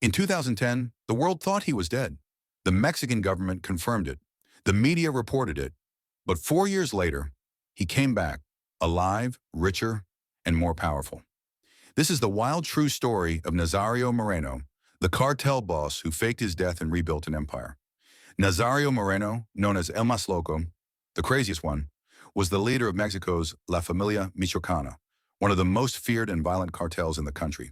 In 2010, the world thought he was dead. The Mexican government confirmed it. The media reported it. But 4 years later, he came back, alive, richer, and more powerful. This is the wild, true story of Nazario Moreno, the cartel boss who faked his death and rebuilt an empire. Nazario Moreno, known as El Más Loco, the craziest one, was the leader of Mexico's La Familia Michoacana, one of the most feared and violent cartels in the country.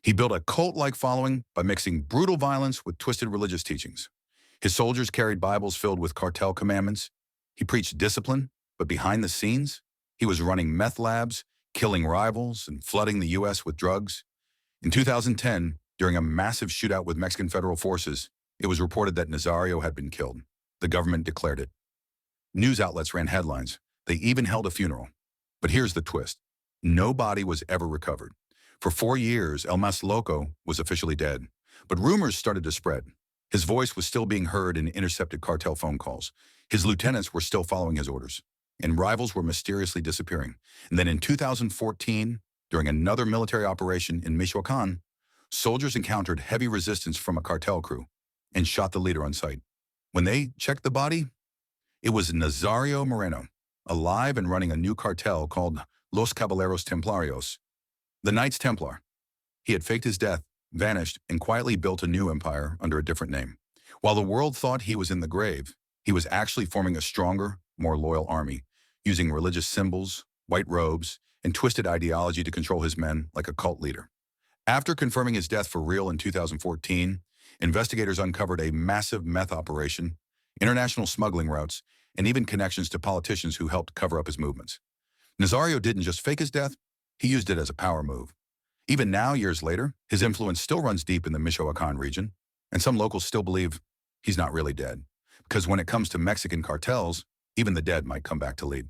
He built a cult-like following by mixing brutal violence with twisted religious teachings. His soldiers carried Bibles filled with cartel commandments. He preached discipline, but behind the scenes, he was running meth labs, killing rivals, and flooding the U.S. with drugs. In 2010, during a massive shootout with Mexican federal forces, it was reported that Nazario had been killed. The government declared it. News outlets ran headlines. They even held a funeral. But here's the twist. No body was ever recovered. For 4 years, El Más Loco was officially dead. But rumors started to spread. His voice was still being heard in intercepted cartel phone calls. His lieutenants were still following his orders. And rivals were mysteriously disappearing. And then in 2014, during another military operation in Michoacan, soldiers encountered heavy resistance from a cartel crew and shot the leader on sight. When they checked the body, it was Nazario Moreno, alive and running a new cartel called Los Caballeros Templarios, the Knights Templar. He had faked his death, vanished, and quietly built a new empire under a different name. While the world thought he was in the grave, he was actually forming a stronger, more loyal army, using religious symbols, white robes, and twisted ideology to control his men like a cult leader. After confirming his death for real in 2014, investigators uncovered a massive meth operation, international smuggling routes, and even connections to politicians who helped cover up his movements. Nazario didn't just fake his death, he used it as a power move. Even now, years later, his influence still runs deep in the Michoacan region, and some locals still believe he's not really dead. Because when it comes to Mexican cartels, even the dead might come back to lead.